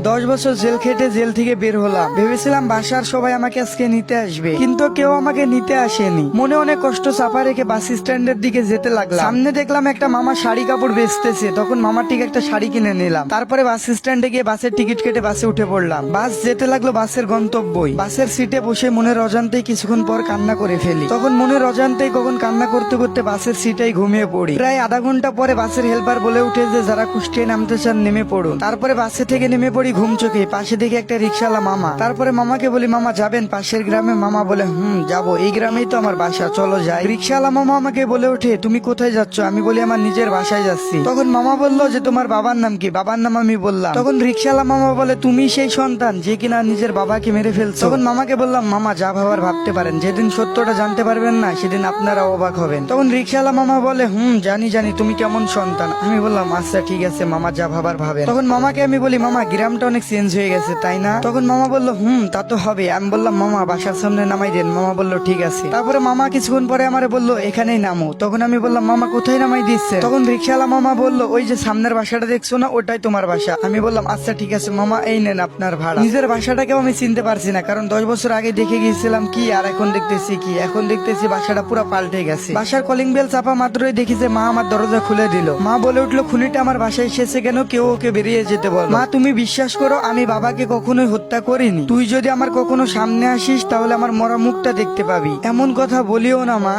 10 বছর জেল খেটে জেল থেকে বের হলাম, ভেবেছিলাম বাসার সবাই আমাকে আজকে নিতে আসবে, কিন্তু কেউ আমাকে নিতে আসেনি। মনে অনেক কষ্ট চাপা রেখে বাস স্ট্যান্ডের দিকে যেতে লাগলাম। সামনে দেখলাম একটা মামা শাড়ি কাপড় বেচতেছে, তখন মামার ঠিক একটা শাড়ি কিনে নিলাম। তারপরে বাস স্ট্যান্ডে গিয়ে বাসের টিকিট কেটে বাসে উঠে পড়লাম। বাস যেতে লাগলো বাসের গন্তব্যই। বাসের সিটে বসে মনের অজান্তেই কিছুক্ষণ পর কান্না করে ফেলি। তখন মনের অজান্তেই কখন কান্না করতে করতে বাসের সিটেই ঘুমিয়ে পড়ি। প্রায় আধা ঘন্টা পরে বাসের হেল্পার বলে উঠে যে যারা কুষ্টিয়ায় নামতে চান নেমে পড়ুন। তারপরে বাসে থেকে নেমে পড়ি ঘুম চোখে। পাশে দেখি একটা রিক্সাওয়ালা মামা। তারপরে মামাকে বলি, মামা যাবেন পাশের গ্রামে? মামা বলে, যাবো, এই গ্রামেই তো আমার বাসা, চলো যাই। রিক্সাওয়ালা মামা আমাকে বলে ওঠে, তুমি কোথায় যাচ্ছ? আমি বলি, আমার নিজের বাসায় যাচ্ছি। তখন মামা বললো যে তোমার বাবার নাম কি? বাবার নাম আমি বললাম। তখন রিক্সাওয়ালা মামা বলে, তুমি সেই সন্তান যে কিনা নিজের বাবাকে মেরে ফেলছো? তখন মামাকে বললাম, মামা যা ভাবার ভাবতে পারেন, যেদিন সত্যটা জানতে পারবেন না সেদিন আপনারা অবাক হবেন। তখন রিক্সাওয়ালা মামা বলে, জানি জানি তুমি কেমন সন্তান। আমি বললাম, আচ্ছা ঠিক আছে মামা, যা ভাবার ভাবেন। তখন মামাকে আমি বলি, মামা গ্রামটা অনেক চেঞ্জ হয়ে গেছে তাই না? তখন মামা বললো, তা তো হবে। আমি বললাম, মামা বাসার সামনে নামাই দেন। মামা বললো ঠিক আছে। তারপরে মামা কিছুক্ষণ পরে আমারে বললো, এখানেই নামো। তখন আমি বললাম, মামা কোথায় নামাই দিচ্ছে? তখন রিক্সাওয়ালা মামা বললো, ওই যে সামনের বাসাটা দেখছো না, ওটাই তোমার বাসা। আমি বললাম, আচ্ছা ঠিক আছে মামা, এই নেন আপনার ভাড়া। নিজের বাসাটাকেও আমি চিনতে পারছি না, কারণ 10 বছর আগে দেখে গিয়েছিলাম কি আর এখন দেখতেছি কি। এখন দেখতেছি বাসাটা পুরো পাল্টে গেছে। বাসার কলিং বেল চাপা মাত্রই দেখি যে মা আমার দরজা খুলে দিল। মা বলে উঠলো, খুনিটা আমার বাসায় এসেছে কেন? কেউ ওকে বেরিয়ে যেতে বল। মা তুমি বিশ্বাস করো, আমি বাবাকে কখনোই হত্যা করিনি। তুই যদি আমার কখনো সামনে আসিস তাহলে আমার মরা মুখটা দেখতে পাবি। এমন কথা বলিও না মা,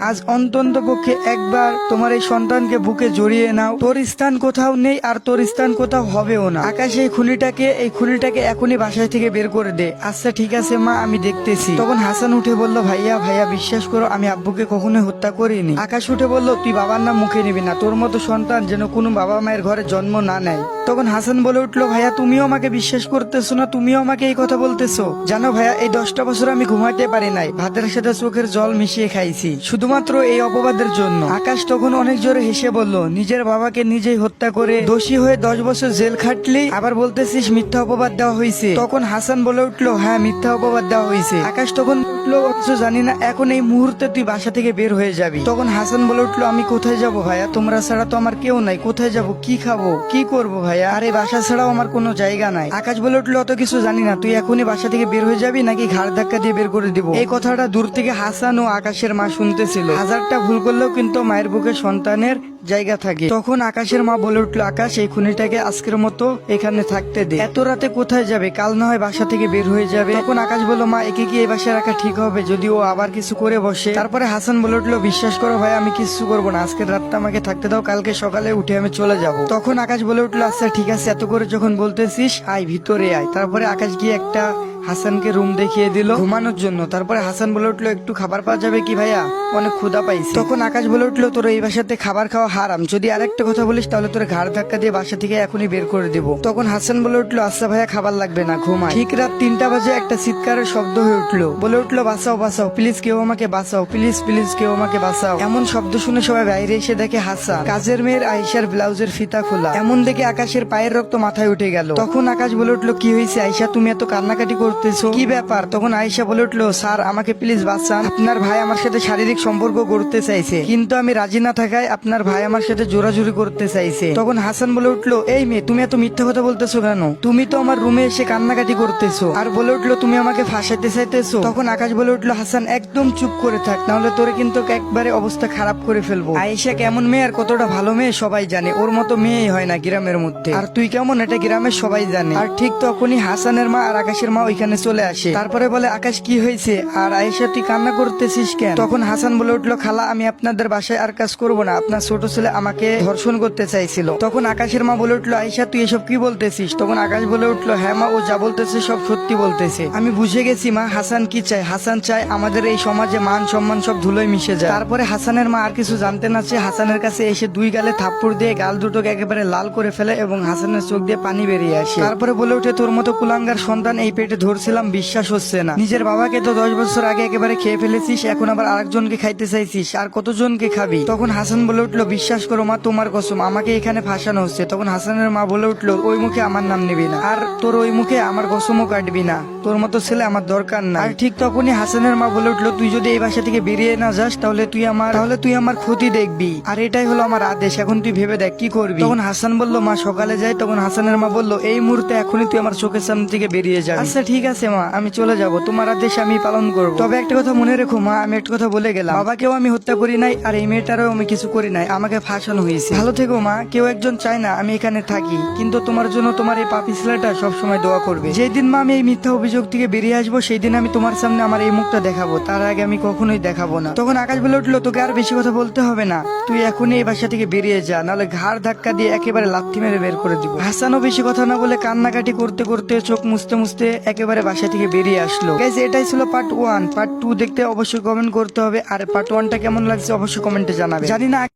আজ অন্তত পক্ষে একবার তোমার এই সন্তানকে বুকে জড়িয়ে নাও। তোর স্থান কোথাও নেই আর তোর স্থান কোথাও হবেও না। আকাশ এই খুনিটাকে এখনই বাসায় থেকে বের করে দে। আচ্ছা ঠিক আছে মা, আমি দেখতেছি। তখন হাসান উঠে বলল, ভাইয়া ভাইয়া বিশ্বাস করো, আমি আব্বুকে কখনোই হত্যা করিনি। আকাশ উঠে বলল, তুই বাবার নাম মুখে নিবি না, তোর মতো সন্তান যেন কোনো বাবা মায়ের ঘরে জন্ম না নেয়। তখন হাসান বলে উঠলো, ভাইয়া তুমিও আমাকে বিশ্বাস করতেছো না? তুমিও আমাকে এই কথা বলতেছো? জানো ভাইয়া, এই 10টা বছর আমি ঘুমাইতে পারি নাই, ভাতের সাথে চোখের জল মিশিয়ে খাইছি শুধুমাত্র এই অপবাদের জন্য। আকাশ তখন অনেক জোরে হেসে বলল, নিজের বাবাকে নিজেই হত্যা করে দোষী হয়ে 10 বছর জেল খাটলি, আবার বলতেছিস মিথ্যা অপবাদ দেওয়া হয়েছে? তখন হাসান বলে উঠলো, হ্যাঁ মিথ্যা অপবাদ দেওয়া হয়েছে। আকাশ তখন উঠলো, অথচ জানি না এখন এই মুহূর্তে তুই বাসা থেকে বের হয়ে যাবি। তখন হাসান বলে উঠলো, আমি কোথায় যাব ভাইয়া? তোমরা ছাড়া তো আমার কেউ নাই, কোথায় যাব, কি খাবো, কি করবো ভাইয়া? আরে বাসা ছাড়াও আমার কোনো জায়গা নাই। আকাশ বলে উঠলো, অত কিছু জানি না, তুই এখনই বাসা থেকে বের হয়ে যাবি নাকি ঘাড় ধাক্কা দিয়ে বের করে দিব? এই কথাটা দূর থেকে হাসান ও আকাশের মা শুনতেছিল। হাজারটা ভুল করলেও কিন্তু মায়ের বুকে সন্তানের জায়গা থাকে। তখন আকাশের মা বলে উঠলো, আকাশ এই খুনিটাকে আজকের মতো এখানে থাকতে দে, এত রাতে কোথায় যাবে? কাল না হয় বাসা থেকে বের হয়ে যাবে। তখন আকাশ বললো, মা একে কি এই বাসায় রাখা ঠিক হবে যদি ও আবার কিছু করে বসে? তারপরে হাসান বলে উঠলো, বিশ্বাস করো ভাই, আমি কিছু করবো না, আজকের রাতটা আমাকে থাকতে দাও, কালকে সকালে উঠে আমি চলে যাব। তখন আকাশ বলে উঠলো, আচ্ছা ঠিক আছে, এত করে যখন বলতেছিস আয় ভিতরে আয়। তারপরে আকাশ গিয়ে একটা হাসানকে রুম দেখিয়ে দিল ঘুমানোর জন্য। তারপরে হাসান বলে উঠলো, একটু খাবার পাওয়া যাবে কি ভাইয়া? অনেক ক্ষুধা পাইছি। তখন আকাশ বলে উঠলো, তোর এই বাসাতে খাবার খাওয়া হারাম, যদি আরেকটা কথা বলিস তাহলে তোর ঘাড় ধাক্কা দিয়ে বাসা থেকে এখনই বের করে দেবো। তখন হাসান বলে উঠলো, আচ্ছা ভাইয়া খাবার লাগবে না, ঘুমাই। ঠিক রাত 3টা বাজে একটা চিৎকারের শব্দ হয়ে উঠলো। বলে উঠলো, বাঁচাও বাঁচাও, প্লিজ কেউ আমাকে বাঁচাও, প্লিজ প্লিজ কেউ আমাকে বাঁচাও। এমন শব্দ শুনে সবাই বাইরে এসে দেখে হাসান কাজের মেয়ের আয়েশার ব্লাউজের ফিতা খোলা। এমন দেখে আকাশের পায়ের রক্ত মাথায় উঠে গেল। তখন আকাশ বলে উঠলো, কি হয়েছে আয়েশা, তুমি এত কান্নাকাটি করতেছো, কি ব্যাপার? তখন আয়েশা বলে উঠলো, স্যার আমাকে প্লিজ বাঁচান, আপনার ভাই আমার সাথে শারীরিক সম্পর্ক করতে চাইছে, কিন্তু আমি রাজি না থাকায় আপনার ভাই আমার সাথে জোরাজুরি করতে চাইছে। তখন হাসান বলে উঠলো, এই মেয়ে তুমি এত মিথ্যা কথা বলতেছো কেন? তুমি তো আমার রুমে এসে কান্নাকাটি করতেছো, আর বলে উঠলো তুমি আমাকে ফাঁসাইতে চাইতেছো। তখন আকাশ বলে উঠলো, হাসান একদম চুপ করে থাক, নাহলে তোরে কিন্তু একবারে অবস্থা খারাপ করে ফেলবো। আয়েশা কেমন মেয়ে আর কতটা ভালো মেয়ে সবাই জানে, ওর মতো মেয়েই হয় না গ্রামের মধ্যে, আর তুই কেমন এটা গ্রামের সবাই জানে। আর ঠিক তখনই হাসানের মা আর আকাশের মা ওইখানে চলে আসে। তারপরে বলে, আকাশ কি হয়েছে আর আয়েশা তুই কান্না করতেছিস কেন? তখন হাসান বলে উঠলো, খালা আমি আপনাদের বাসায় আর কাজ করবো না, আপনার ছোট ছেলে আমাকে ধর্ষণ করতে চাইছিল। তখন আকাশের মা বলে উঠলো, আয়েশা তুই এসব কি বলতেছিস? তখন আকাশ বলে উঠলো, হ্যাঁ মা, ও যা বলতেছে সব সত্যি বলতেছে, আমি বুঝে গেছি মা। হাসান কি চায়? হাসান চায় আমাদের এই সমাজে মান সম্মান সব ধুলোয় মিশে যায়। তারপরে হাসানের মা আর কিছু জানতে না চেয়ে হাসানের কাছে এসে 2 গালে থাপ্পড় দিয়ে গাল দুটোকে একেবারে লাল করে ফেলে এবং হাসানের চোখ দিয়ে পানি বেরিয়ে আসে। তারপরে বলে উঠে, তোর মতো কুলাঙ্গার সন্তান এই পেটে ধরছিলাম, বিশ্বাস হচ্ছে না। নিজের বাবাকে তো 10 বছর আগে একেবারে খেয়ে ফেলেছিস, এখন আবার আরেকজনকে খাইতে চাইছিস, আর কতজনকে খাবি? তখন হাসান বলে উঠলো, বিশ্বাস করো মা, তোমার কসম, আমাকে এখানে ফাঁসানো হচ্ছে। তখন হাসানের মা বলে উঠলো, ওই মুখে আমার নাম নিবি না, আর তোর ওই মুখে আমার কসমও কাটবি না, তোর মতো ছেলে আমার দরকার না। আর ঠিক তখনই হাসানের মা বলে উঠলো, তুই যদি এই বাসা থেকে বেরিয়ে না যাস তাহলে তুই আমার ক্ষতি দেখবি, আর এটাই হলো আমার আদেশ, এখন তুই ভেবে দেখ কি করবি। তখন হাসান বলল, মা সকালে যাই। তখন হাসানের মা বলল, এই মুহূর্তে এখনই তুই আমার চোখের সামনে থেকে বেরিয়ে যা। আচ্ছা ঠিক আছে মা, আমি চলে যাব, তোমার আদেশ আমি পালন করবো। তবে একটা কথা মনে রেখো মা, আমি একটা কথা বলে গেলাম, বাবাকেও আমি হত্যা করি নাই, আর এই মেয়েটারও আমি কিছু করি নাই, আমাকে ফাঁসানো হয়েছে। ভালো থেকো মা, কেউ একজন চায় না আমি এখানে থাকি, কিন্তু তোমার জন্য তোমার এই পাপি ছেলেটা সবসময় দোয়া করবে। যেদিন মা আমি এই মিথ্যা অভিযোগ থেকে বেরিয়ে আসবো, সেই দিন আমি তোমার সামনে আমার এই মুখটা দেখাবো, তার আগে আমি কখনোই দেখাবো না। তখন আকাশ বলে উঠলো, তোকে আর বেশি কথা বলতে হবে না, তুই এখনই এই বাসা থেকে বেরিয়ে যা, নাহলে ঘাড় ধাক্কা দিয়ে একেবারে লাথি মেরে বের করে দিব। হাসানও বেশি কথা না বলে কান্নাকাটি করতে করতে চোখ মুছতে মুছতে একেবারে বাসা থেকে বেরিয়ে আসলো। গাইস, এটাই ছিল পার্ট 1। পার্ট 2 দেখতে অবশ্যই কমেন্ট করতে হবে, আর পার্ট 1টা কেমন লাগছে অবশ্যই কমেন্টে জানাবে। জানি না